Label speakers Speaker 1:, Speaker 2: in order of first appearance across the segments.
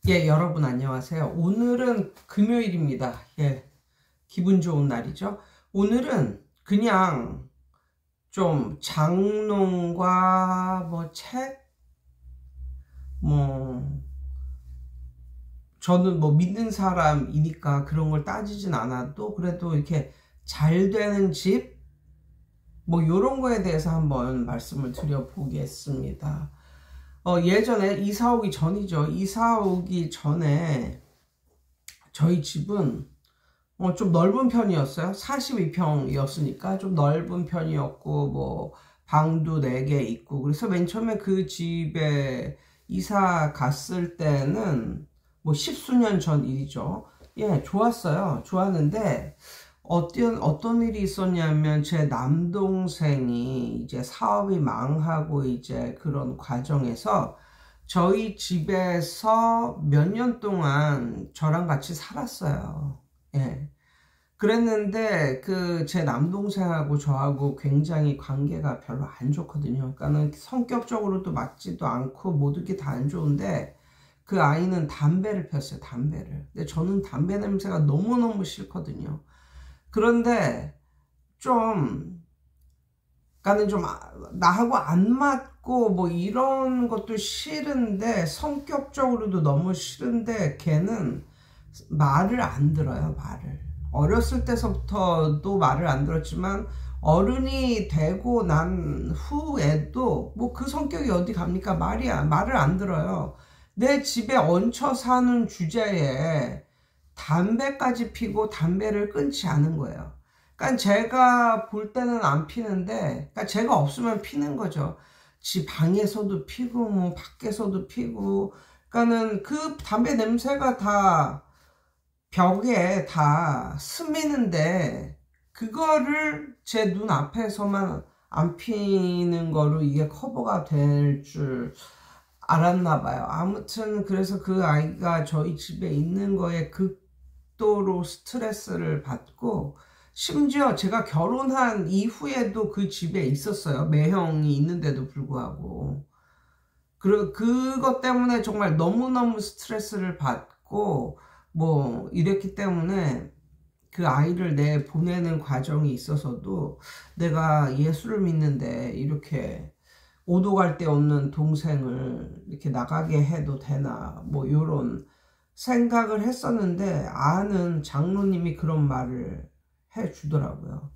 Speaker 1: 예, 여러분 안녕하세요. 오늘은 금요일입니다. 예, 기분 좋은 날이죠. 오늘은 그냥 좀 장롱과 뭐 책, 뭐 저는 뭐 믿는 사람이니까 그런 걸 따지진 않아도 그래도 이렇게 잘 되는 집, 뭐 요런 거에 대해서 한번 말씀을 드려보겠습니다. 예전에 이사 오기 전이죠. 이사 오기 전에 저희 집은 좀 넓은 편이었어요. 42평이었으니까 좀 넓은 편이었고, 뭐, 방도 4개 있고, 그래서 맨 처음에 그 집에 이사 갔을 때는 뭐 10수년 전 일이죠. 예, 좋았어요. 좋았는데, 어떤 일이 있었냐면, 제 남동생이 이제 사업이 망하고 이제 그런 과정에서 저희 집에서 몇 년 동안 저랑 같이 살았어요. 예. 그랬는데 제 남동생하고 저하고 굉장히 관계가 별로 안 좋거든요. 그러니까는 성격적으로도 맞지도 않고 모든 게 다 안 좋은데 그 아이는 담배를 폈어요. 담배를. 근데 저는 담배 냄새가 너무너무 싫거든요. 그런데 좀 그러니까는 좀 나하고 안 맞고 뭐 이런 것도 싫은데 성격적으로도 너무 싫은데 걔는 말을 안 들어요. 말을. 어렸을 때서부터도 말을 안 들었지만 어른이 되고 난 후에도 뭐 그 성격이 어디 갑니까? 말을 안 들어요. 내 집에 얹혀 사는 주제에 담배까지 피고 담배를 끊지 않은 거예요. 그러니까 제가 볼 때는 안 피는데, 그러니까 제가 없으면 피는 거죠. 집 방에서도 피고, 뭐 밖에서도 피고, 그러니까는 그 담배 냄새가 다 벽에 다 스미는데, 그거를 제 눈 앞에서만 안 피는 거로 이게 커버가 될 줄 알았나 봐요. 아무튼 그래서 그 아이가 저희 집에 있는 거에 극도로 스트레스를 받고, 심지어 제가 결혼한 이후에도 그 집에 있었어요. 매형이 있는데도 불구하고. 그것 때문에 정말 너무너무 스트레스를 받고, 뭐, 이랬기 때문에 그 아이를 보내는 과정이 있어서도 내가 예수를 믿는데 이렇게 오도 갈 데 없는 동생을 이렇게 나가게 해도 되나, 뭐, 요런 생각을 했었는데, 아는 장로님이 그런 말을 해주더라고요.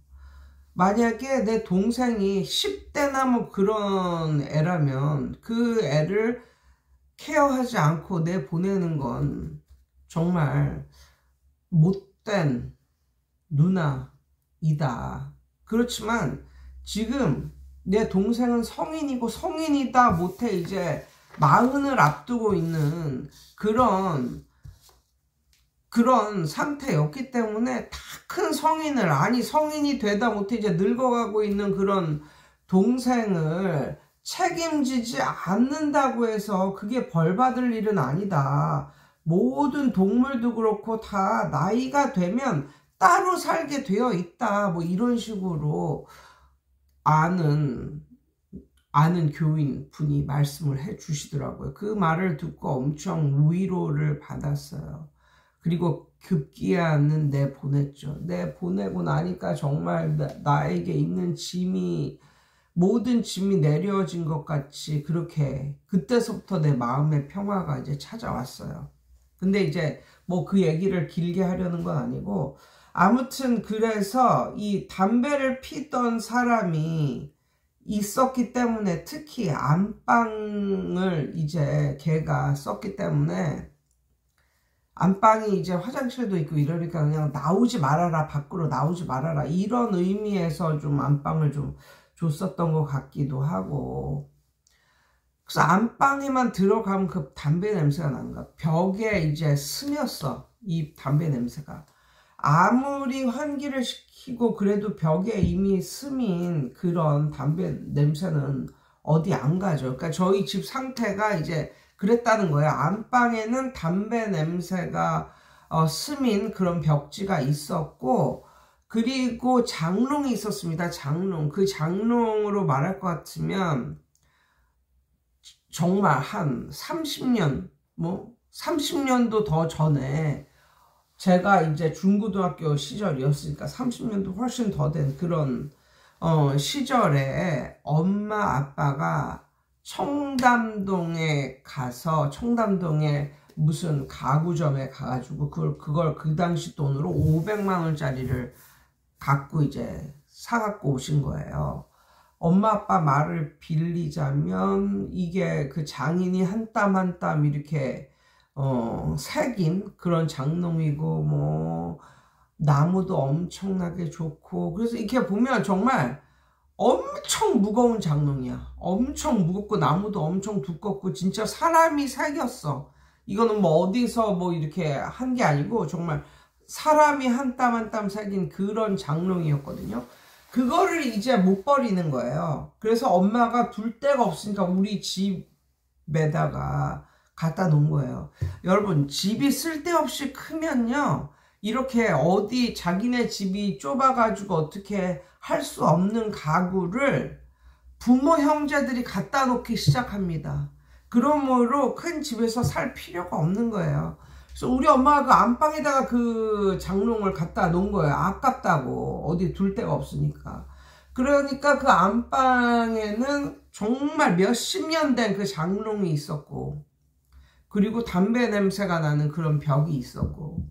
Speaker 1: 만약에 내 동생이 10대나 뭐 그런 애라면 그 애를 케어하지 않고 보내는 건 정말 못된 누나이다. 그렇지만 지금 내 동생은 성인이고 성인이다 못해 이제 40을 앞두고 있는 그런 상태였기 때문에 다 큰 성인을, 아니 성인이 되다 못해 이제 늙어가고 있는 그런 동생을 책임지지 않는다고 해서 그게 벌 받을 일은 아니다. 모든 동물도 그렇고 다 나이가 되면 따로 살게 되어 있다. 뭐 이런 식으로 아는 교인 분이 말씀을 해 주시더라고요. 그 말을 듣고 엄청 위로를 받았어요. 그리고 급기야는 내보냈죠. 내보내고 나니까 정말 나에게 있는 모든 짐이 내려진 것 같이 그렇게 그때서부터 내 마음의 평화가 이제 찾아왔어요. 근데 이제 뭐 그 얘기를 길게 하려는 건 아니고, 아무튼 그래서 이 담배를 피던 사람이 있었기 때문에, 특히 안방을 이제 걔가 썼기 때문에, 안방이 이제 화장실도 있고 이러니까 그냥 나오지 말아라, 밖으로 나오지 말아라, 이런 의미에서 좀 안방을 좀 줬었던 것 같기도 하고. 그래서 안방에만 들어가면 그 담배 냄새가 나는 거야. 벽에 이제 스며서 이 담배 냄새가. 아무리 환기를 시키고 그래도 벽에 이미 스민 그런 담배 냄새는 어디 안 가죠. 그러니까 저희 집 상태가 이제 그랬다는 거예요. 안방에는 담배 냄새가 스민 그런 벽지가 있었고, 그리고 장롱이 있었습니다. 장롱. 그 장롱으로 말할 것 같으면 정말 한 30년, 뭐 30년도 더 전에 제가 이제 중고등학교 시절이었으니까 30년도 훨씬 더 된 그런 시절에 엄마 아빠가 청담동에 가서 청담동에 무슨 가구점에 가가지고 그걸 그 당시 돈으로 500만 원짜리를 갖고 이제 사갖고 오신 거예요. 엄마 아빠 말을 빌리자면 이게 그 장인이 한 땀 한 땀 이렇게 새긴 그런 장롱이고 뭐 나무도 엄청나게 좋고 그래서 이렇게 보면 정말 엄청 무거운 장롱이야. 엄청 무겁고 나무도 엄청 두껍고 진짜 사람이 새겼어. 이거는 뭐 어디서 뭐 이렇게 한 게 아니고 정말 사람이 한 땀 한 땀 새긴 그런 장롱이었거든요. 그거를 이제 못 버리는 거예요. 그래서 엄마가 둘 데가 없으니까 우리 집에다가 갖다 놓은 거예요. 여러분, 집이 쓸데없이 크면요, 이렇게 어디 자기네 집이 좁아가지고 어떻게 할 수 없는 가구를 부모 형제들이 갖다 놓기 시작합니다. 그러므로 큰 집에서 살 필요가 없는 거예요. 그래서 우리 엄마가 그 안방에다가 그 장롱을 갖다 놓은 거예요. 아깝다고. 어디 둘 데가 없으니까. 그러니까 그 안방에는 정말 몇십 년 된 그 장롱이 있었고, 그리고 담배 냄새가 나는 그런 벽이 있었고.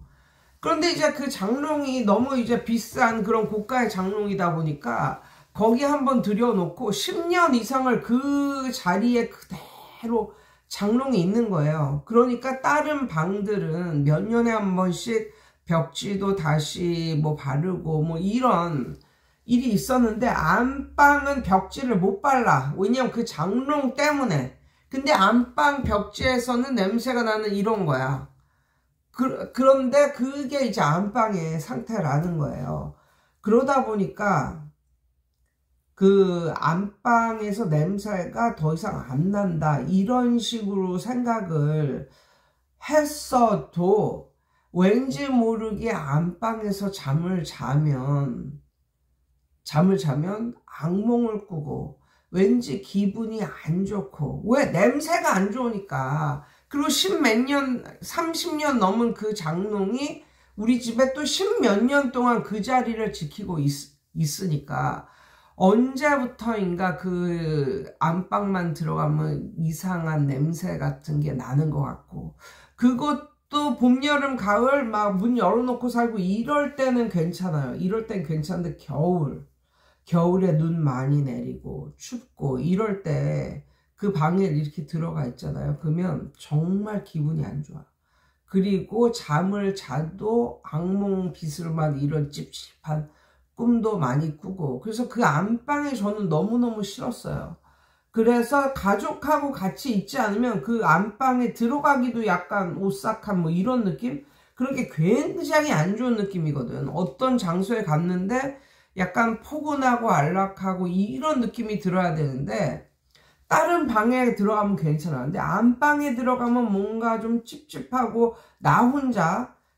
Speaker 1: 그런데 이제 그 장롱이 너무 이제 비싼 그런 고가의 장롱이다 보니까 거기 한번 들여놓고 10년 이상을 그 자리에 그대로 장롱이 있는 거예요. 그러니까 다른 방들은 몇 년에 한 번씩 벽지도 다시 뭐 바르고 뭐 이런 일이 있었는데 안방은 벽지를 못 발라. 왜냐면 그 장롱 때문에. 근데 안방 벽지에서는 냄새가 나는 이런 거야. 그런데 그게 이제 안방의 상태라는 거예요. 그러다 보니까 그 안방에서 냄새가 더 이상 안 난다. 이런 식으로 생각을 했어도 왠지 모르게 안방에서 잠을 자면 악몽을 꾸고 왠지 기분이 안 좋고. 왜? 냄새가 안 좋으니까. 그리고 10몇 년, 30년 넘은 그 장롱이 우리 집에 또 10몇 년 동안 그 자리를 지키고 있으니까 언제부터인가 그 안방만 들어가면 이상한 냄새 같은 게 나는 것 같고, 그것도 봄, 여름, 가을 막 문 열어놓고 살고 이럴 때는 괜찮아요. 이럴 땐 괜찮은데 겨울에 눈 많이 내리고 춥고 이럴 때 그 방에 이렇게 들어가 있잖아요. 그러면 정말 기분이 안 좋아. 그리고 잠을 자도 악몽 비슬만 이런 찝찝한 꿈도 많이 꾸고. 그래서 그 안방에 저는 너무너무 싫었어요. 그래서 가족하고 같이 있지 않으면 그 안방에 들어가기도 약간 오싹한 뭐 이런 느낌? 그런 게 굉장히 안 좋은 느낌이거든. 어떤 장소에 갔는데 약간 포근하고 안락하고 이런 느낌이 들어야 되는데 다른 방에 들어가면 괜찮아. 근데 안방에 들어가면 뭔가 좀 찝찝하고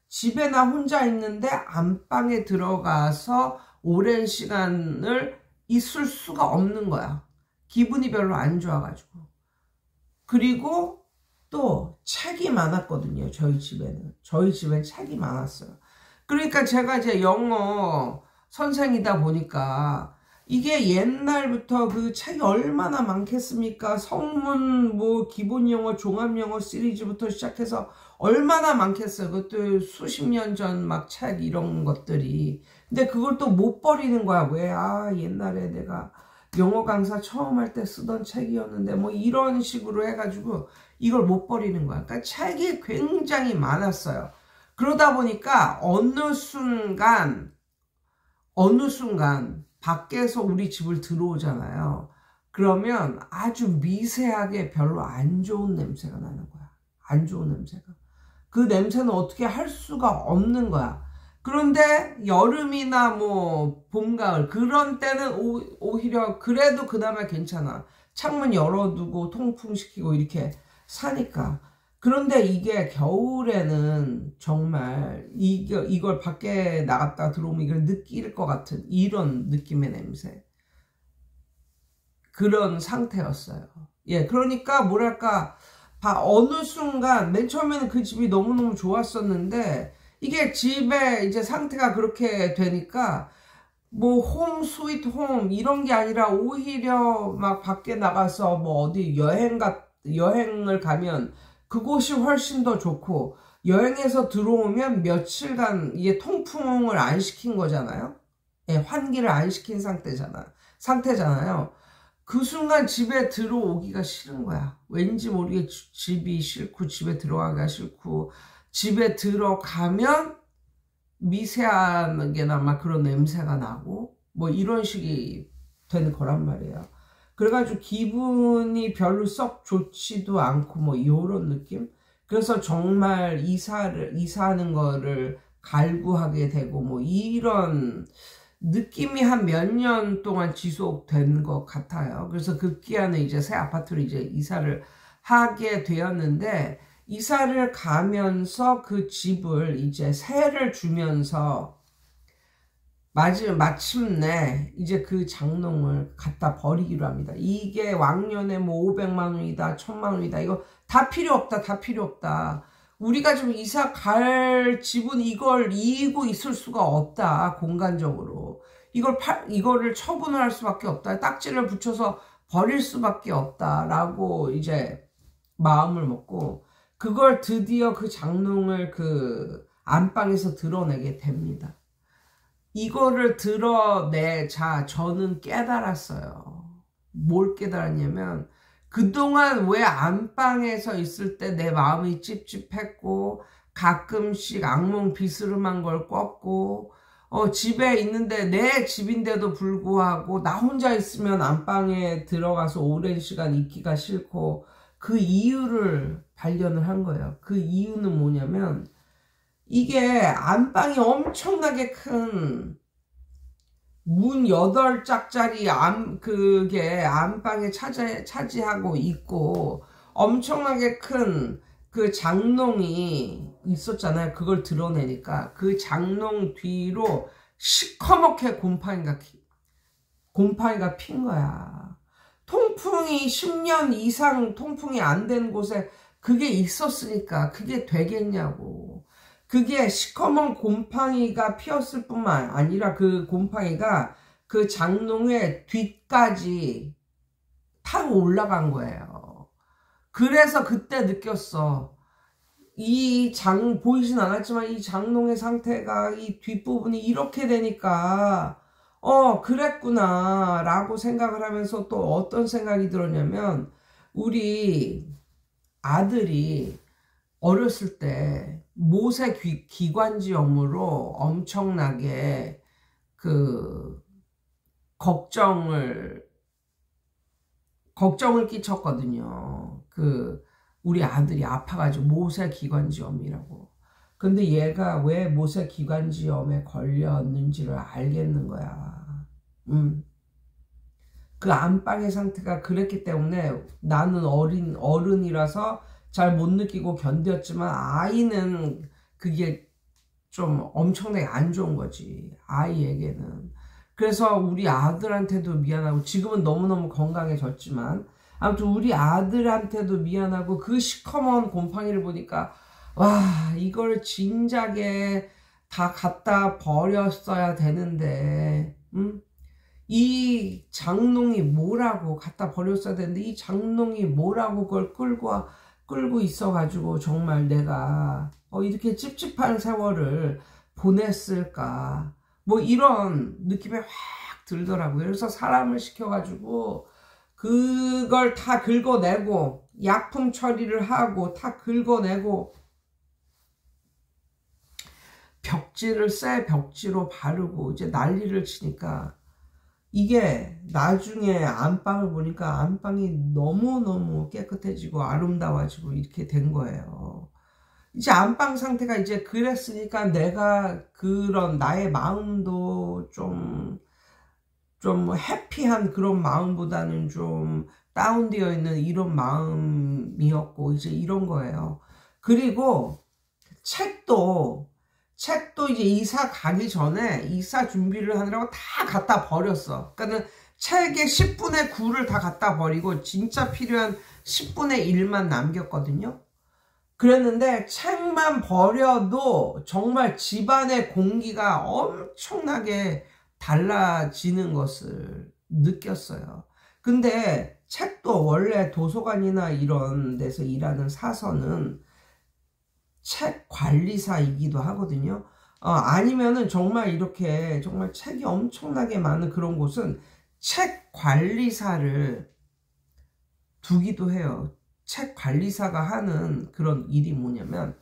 Speaker 1: 집에 나 혼자 있는데 안방에 들어가서 오랜 시간을 있을 수가 없는 거야. 기분이 별로 안 좋아가지고. 그리고 또 책이 많았거든요. 저희 집엔 책이 많았어요. 그러니까 제가 이제 영어 선생이다 보니까 이게 옛날부터 그 책이 얼마나 많겠습니까? 성문, 뭐, 기본 영어, 종합 영어 시리즈부터 시작해서 얼마나 많겠어요. 그것도 수십 년 전 막 책 이런 것들이. 근데 그걸 또 못 버리는 거야. 왜? 옛날에 내가 영어 강사 처음 할 때 쓰던 책이었는데, 뭐 이런 식으로 해가지고 이걸 못 버리는 거야. 그러니까 책이 굉장히 많았어요. 그러다 보니까 어느 순간, 밖에서 우리 집을 들어오잖아요. 그러면 아주 미세하게 별로 안 좋은 냄새가 나는 거야. 안 좋은 냄새가. 그 냄새는 어떻게 할 수가 없는 거야. 그런데 여름이나 뭐 봄, 가을 그런 때는 오히려 그래도 그나마 괜찮아. 창문 열어두고 통풍시키고 이렇게 사니까. 그런데 이게 겨울에는 정말 이걸 밖에 나갔다 들어오면 이걸 느낄 것 같은 이런 느낌의 냄새. 그런 상태였어요. 예, 그러니까 뭐랄까 어느 순간 맨 처음에는 그 집이 너무너무 좋았었는데 이게 집의 이제 상태가 그렇게 되니까 뭐 홈 스위트 홈 이런 게 아니라 오히려 막 밖에 나가서 뭐 어디 여행을 가면 그곳이 훨씬 더 좋고, 여행에서 들어오면 며칠간 이게 통풍을 안 시킨 거잖아요. 예, 환기를 안 시킨 상태잖아요. 그 순간 집에 들어오기가 싫은 거야. 왠지 모르게 집이 싫고 집에 들어가기가 싫고, 집에 들어가면 미세하게나마 그런 냄새가 나고 뭐 이런 식이 되는 거란 말이에요. 그래가지고 기분이 별로 썩 좋지도 않고 뭐 이런 느낌. 그래서 정말 이사하는 거를 갈구하게 되고 뭐 이런 느낌이 한 몇 년 동안 지속된 것 같아요. 그래서 급기야는 이제 새 아파트로 이제 이사를 하게 되었는데, 이사를 가면서 그 집을 이제 세를 주면서 마침내 이제 그 장롱을 갖다 버리기로 합니다. 이게 왕년에 뭐 500만 원이다 1000만 원이다 이거 다 필요 없다. 우리가 좀 이사 갈 집은 이걸 이기고 있을 수가 없다. 공간적으로 이거를 처분을 할 수밖에 없다. 딱지를 붙여서 버릴 수밖에 없다라고 이제 마음을 먹고, 그걸 드디어 그 장롱을 그 안방에서 드러내게 됩니다. 이거를 드러내자 저는 깨달았어요. 뭘 깨달았냐면, 그동안 왜 안방에서 있을 때 내 마음이 찝찝했고 가끔씩 악몽 비스름한 걸 꿨고, 집에 있는데 내 집인데도 불구하고 나 혼자 있으면 안방에 들어가서 오랜 시간 있기가 싫고, 그 이유를 발견을 한 거예요. 그 이유는 뭐냐면, 이게 안방이 엄청나게 큰 문 8짝짜리 그게 안방에 차지하고 있고, 엄청나게 큰 그 장롱이 있었잖아요. 그걸 드러내니까 그 장롱 뒤로 시커멓게 곰팡이가 핀 거야. 통풍이 10년 이상 통풍이 안 된 곳에 그게 있었으니까 그게 되겠냐고. 그게 시커먼 곰팡이가 피었을 뿐만 아니라 그 곰팡이가 그 장롱의 뒤까지 타고 올라간 거예요. 그래서 그때 느꼈어. 보이진 않았지만 이 장롱의 상태가 이 뒷부분이 이렇게 되니까 그랬구나 라고 생각을 하면서, 또 어떤 생각이 들었냐면, 우리 아들이 어렸을 때 모세 기관지염으로 엄청나게 그 걱정을 끼쳤거든요. 우리 아들이 아파가지고 모세 기관지염이라고. 근데 얘가 왜 모세 기관지염에 걸렸는지를 알겠는 거야. 그 안방의 상태가 그랬기 때문에 나는 어른이라서 잘 못 느끼고 견뎠지만, 아이는 그게 좀 엄청나게 안 좋은 거지, 아이에게는. 그래서 우리 아들한테도 미안하고, 지금은 너무너무 건강해졌지만 아무튼 우리 아들한테도 미안하고, 그 시커먼 곰팡이를 보니까 와, 이걸 진작에 다 갖다 버렸어야 되는데, 이 장롱이 뭐라고 갖다 버렸어야 되는데, 이 장롱이 뭐라고 그걸 끌고 있어가지고 정말 내가 이렇게 찝찝한 세월을 보냈을까, 뭐 이런 느낌이 확 들더라고요. 그래서 사람을 시켜가지고 그걸 다 긁어내고, 약품 처리를 하고 다 긁어내고, 새 벽지로 바르고 이제 난리를 치니까, 이게 나중에 안방을 보니까 안방이 너무너무 깨끗해지고 아름다워지고 이렇게 된 거예요. 이제 안방 상태가 이제 그랬으니까 내가 그런 나의 마음도 좀 해피한 그런 마음보다는 좀 다운되어 있는 이런 마음이었고, 이제 이런 거예요. 그리고 책도 이제 이사 가기 전에 이사 준비를 하느라고 다 갖다 버렸어. 그러니까는 책의 10분의 9를 다 갖다 버리고, 진짜 필요한 10분의 1만 남겼거든요. 그랬는데 책만 버려도 정말 집안의 공기가 엄청나게 달라지는 것을 느꼈어요. 근데 책도 원래 도서관이나 이런 데서 일하는 사서는 책 관리사이기도 하거든요. 아니면은 정말 이렇게 정말 책이 엄청나게 많은 그런 곳은 책 관리사를 두기도 해요. 책 관리사가 하는 그런 일이 뭐냐면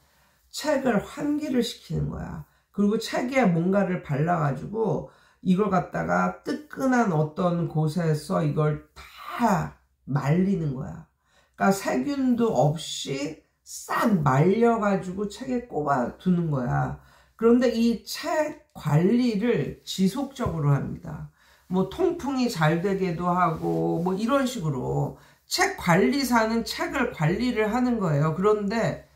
Speaker 1: 책을 환기를 시키는 거야. 그리고 책에 뭔가를 발라가지고 이걸 갖다가 뜨끈한 어떤 곳에서 이걸 다 말리는 거야. 그러니까 세균도 없이 싹 말려가지고 책에 꼽아 두는 거야. 그런데 이 책 관리를 지속적으로 합니다. 뭐 통풍이 잘 되게도 하고 뭐 이런 식으로 책 관리사는 책을 관리를 하는 거예요. 그런데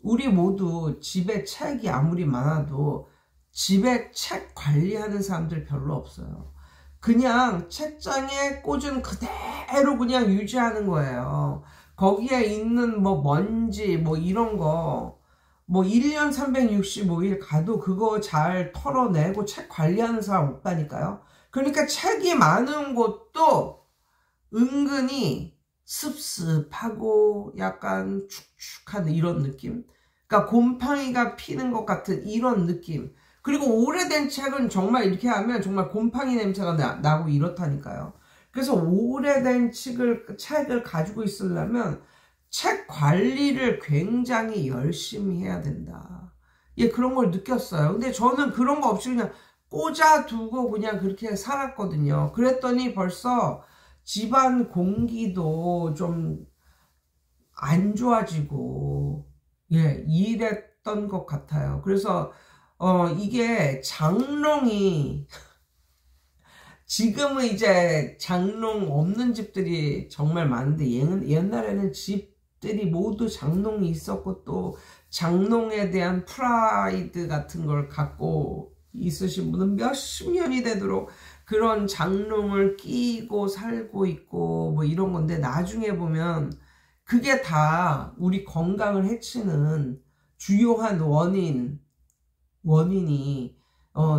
Speaker 1: 우리 모두 집에 책이 아무리 많아도 집에 책 관리하는 사람들 별로 없어요. 그냥 책장에 꽂은 그대로 그냥 유지하는 거예요. 거기에 있는 뭐 먼지 뭐 이런 거 뭐 1년 365일 가도 그거 잘 털어내고 책 관리하는 사람 없다니까요. 그러니까 책이 많은 곳도 은근히 습습하고 약간 축축한 이런 느낌. 그러니까 곰팡이가 피는 것 같은 이런 느낌. 그리고 오래된 책은 정말 이렇게 하면 정말 곰팡이 냄새가 나고 이렇다니까요. 그래서 오래된 책을 가지고 있으려면 책 관리를 굉장히 열심히 해야 된다. 예, 그런 걸 느꼈어요. 근데 저는 그런 거 없이 그냥 꽂아두고 그냥 그렇게 살았거든요. 그랬더니 벌써 집안 공기도 좀 안 좋아지고, 예, 이랬던 것 같아요. 그래서, 이게 장롱이, 지금은 이제 장롱 없는 집들이 정말 많은데, 옛날에는 집들이 모두 장롱이 있었고, 또 장롱에 대한 프라이드 같은 걸 갖고 있으신 분은 몇십 년이 되도록 그런 장롱을 끼고 살고 있고 뭐 이런 건데 나중에 보면 그게 다 우리 건강을 해치는 주요한 원인이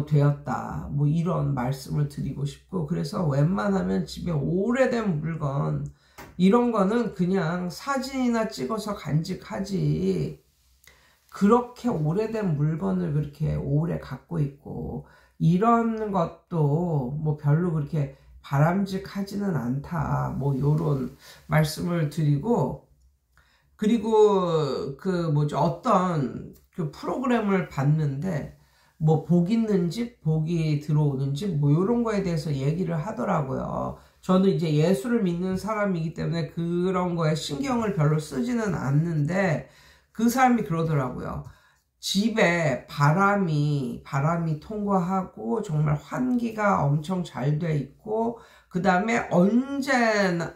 Speaker 1: 되었다. 뭐 이런 말씀을 드리고 싶고, 그래서 웬만하면 집에 오래된 물건 이런 거는 그냥 사진이나 찍어서 간직하지, 그렇게 오래된 물건을 그렇게 오래 갖고 있고 이런 것도 뭐 별로 그렇게 바람직하지는 않다. 뭐 요런 말씀을 드리고, 그리고 어떤 그 프로그램을 봤는데 뭐 복 있는 집, 복이 들어오는 집, 뭐 요런 거에 대해서 얘기를 하더라고요. 저는 이제 예수를 믿는 사람이기 때문에 그런 거에 신경을 별로 쓰지는 않는데 그 사람이 그러더라고요. 집에 바람이 통과하고 정말 환기가 엄청 잘 돼 있고, 그 다음에 언제나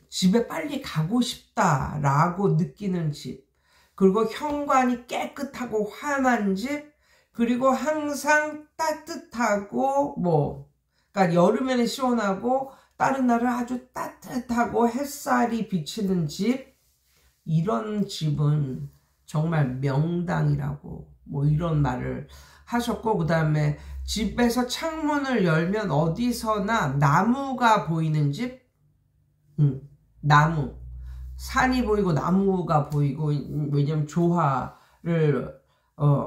Speaker 1: 집에 빨리 가고 싶다라고 느끼는 집, 그리고 현관이 깨끗하고 환한 집, 그리고 항상 따뜻하고 그러니까 여름에는 시원하고 다른 날은 아주 따뜻하고 햇살이 비치는 집, 이런 집은 정말 명당이라고 뭐 이런 말을 하셨고, 그 다음에 집에서 창문을 열면 어디서나 나무가 보이는 집, 나무, 산이 보이고 나무가 보이고, 왜냐면 조화를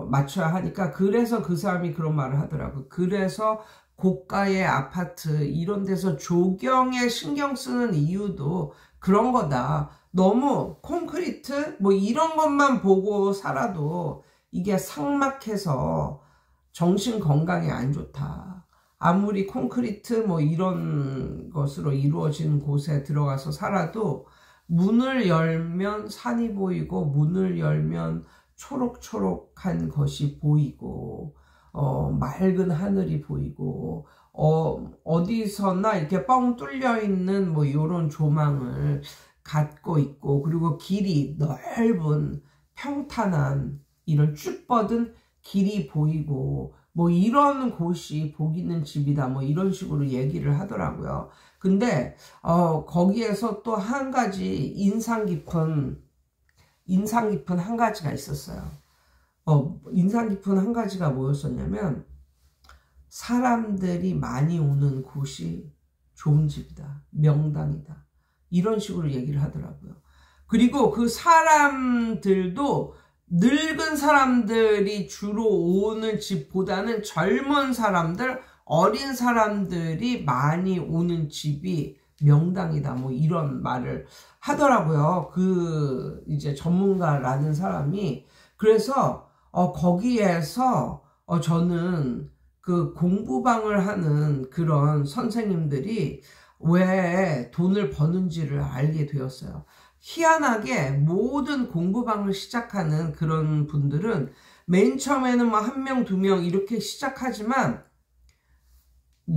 Speaker 1: 맞춰야 하니까. 그래서 그 사람이 그런 말을 하더라고. 그래서 고가의 아파트 이런 데서 조경에 신경 쓰는 이유도 그런 거다. 너무 콘크리트 뭐 이런 것만 보고 살아도 이게 삭막해서 정신 건강에 안 좋다. 아무리 콘크리트 뭐 이런 것으로 이루어진 곳에 들어가서 살아도 문을 열면 산이 보이고, 문을 열면 초록초록한 것이 보이고, 맑은 하늘이 보이고, 어디서나 이렇게 뻥 뚫려 있는 뭐 이런 조망을 갖고 있고, 그리고 길이 넓은 평탄한 이런 쭉 뻗은 길이 보이고, 뭐 이런 곳이 복 있는 집이다, 뭐 이런 식으로 얘기를 하더라고요. 근데 거기에서 또 한 가지 인상 깊은 한 가지가 있었어요. 인상 깊은 한 가지가 뭐였었냐면, 사람들이 많이 오는 곳이 좋은 집이다, 명당이다, 이런 식으로 얘기를 하더라고요. 그리고 그 사람들도 늙은 사람들이 주로 오는 집보다는 젊은 사람들, 어린 사람들이 많이 오는 집이 명당이다, 뭐 이런 말을 하더라고요. 그 이제 전문가라는 사람이. 그래서 거기에서 저는 그 공부방을 하는 그런 선생님들이 왜 돈을 버는지를 알게 되었어요. 희한하게 모든 공부방을 시작하는 그런 분들은 맨 처음에는 뭐 1명, 2명 이렇게 시작하지만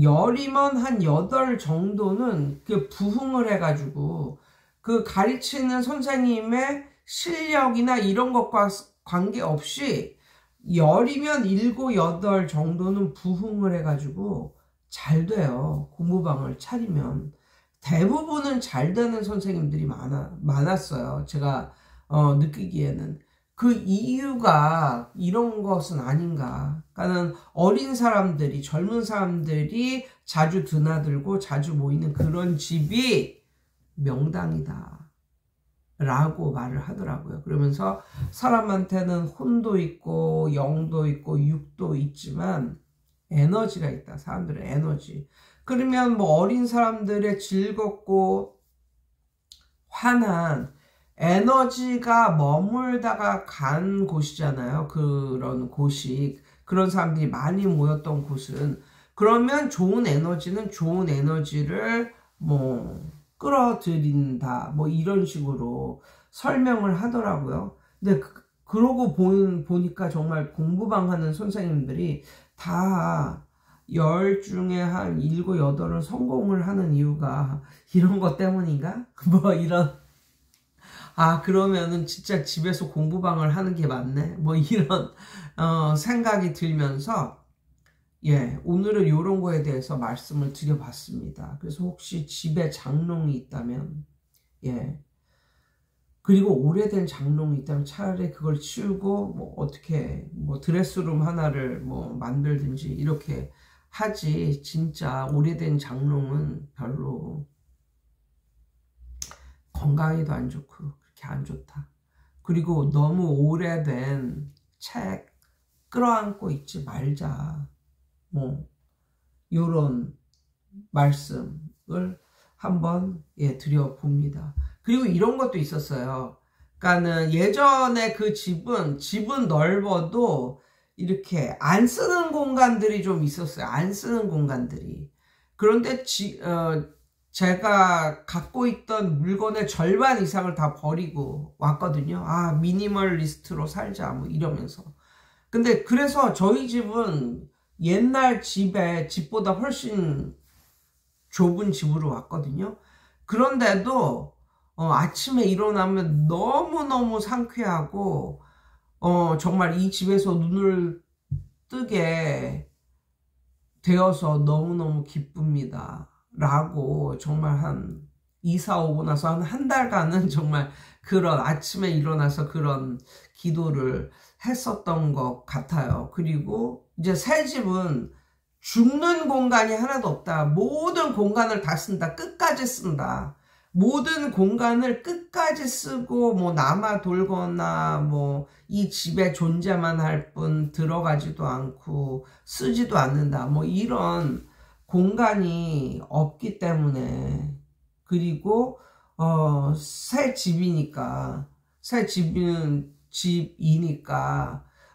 Speaker 1: 열이면 한 8 정도는 그 부흥을 해가지고 그 가르치는 선생님의 실력이나 이런 것과 관계없이 열이면 7, 8 정도는 부흥을 해가지고 잘 돼요. 공부방을 차리면. 대부분은 잘 되는 선생님들이 많았어요. 제가 느끼기에는. 그 이유가 이런 것은 아닌가. 그러니까는 어린 사람들이, 젊은 사람들이 자주 드나들고 자주 모이는 그런 집이 명당이다 라고 말을 하더라고요. 그러면서 사람한테는 혼도 있고 영도 있고 육도 있지만 에너지가 있다. 사람들의 에너지. 그러면 뭐 어린 사람들의 즐겁고 환한 에너지가 머물다가 간 곳이잖아요. 그런 곳이, 그런 사람들이 많이 모였던 곳은. 그러면 좋은 에너지는 좋은 에너지를 뭐 끌어들인다, 뭐 이런 식으로 설명을 하더라고요. 근데 그러고 보니까 정말 공부방 하는 선생님들이 다 10 중에 한 7, 8은 성공을 하는 이유가 이런 것 때문인가? 뭐 이런, 그러면은 진짜 집에서 공부방을 하는 게 맞네, 뭐 이런 생각이 들면서, 예, 오늘은 이런 거에 대해서 말씀을 드려봤습니다. 그래서 혹시 집에 장롱이 있다면, 예, 그리고 오래된 장롱이 있다면 차라리 그걸 치우고 뭐 어떻게 뭐 드레스룸 하나를 뭐 만들든지 이렇게 하지, 진짜 오래된 장롱은 별로 건강에도 안 좋고 그렇게 안 좋다. 그리고 너무 오래된 책 끌어안고 있지 말자, 뭐 요런 말씀을 한번 드려봅니다. 그리고 이런 것도 있었어요. 그러니까는 예전에 그 집은 넓어도 이렇게 안 쓰는 공간들이 좀 있었어요. 안 쓰는 공간들이. 그런데 제가 갖고 있던 물건의 절반 이상을 다 버리고 왔거든요. 미니멀리스트로 살자 뭐 이러면서. 근데 그래서 저희 집은 옛날 집보다 훨씬 좁은 집으로 왔거든요. 그런데도 아침에 일어나면 너무너무 상쾌하고 정말 이 집에서 눈을 뜨게 되어서 너무너무 기쁩니다 라고, 정말 이사 오고 나서 한 달간은 정말 그런 아침에 일어나서 그런 기도를 했었던 것 같아요. 그리고 이제 새 집은 죽는 공간이 하나도 없다. 모든 공간을 다 쓴다. 끝까지 쓴다. 모든 공간을 끝까지 쓰고 뭐 남아 돌거나 뭐 이 집에 존재만 할 뿐 들어가지도 않고 쓰지도 않는다. 뭐 이런 공간이 없기 때문에, 그리고 새 집이니까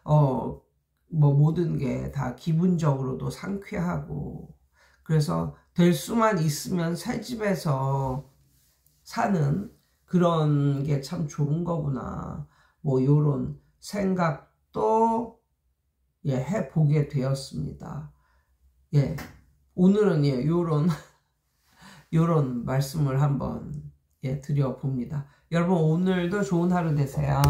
Speaker 1: 뭐 모든 게 다 기분적으로도 상쾌하고, 그래서 될 수만 있으면 새 집에서 사는 그런 게 참 좋은 거구나, 뭐 요런 생각도 해보게 되었습니다. 오늘은 요런 말씀을 한번 드려봅니다. 여러분 오늘도 좋은 하루 되세요.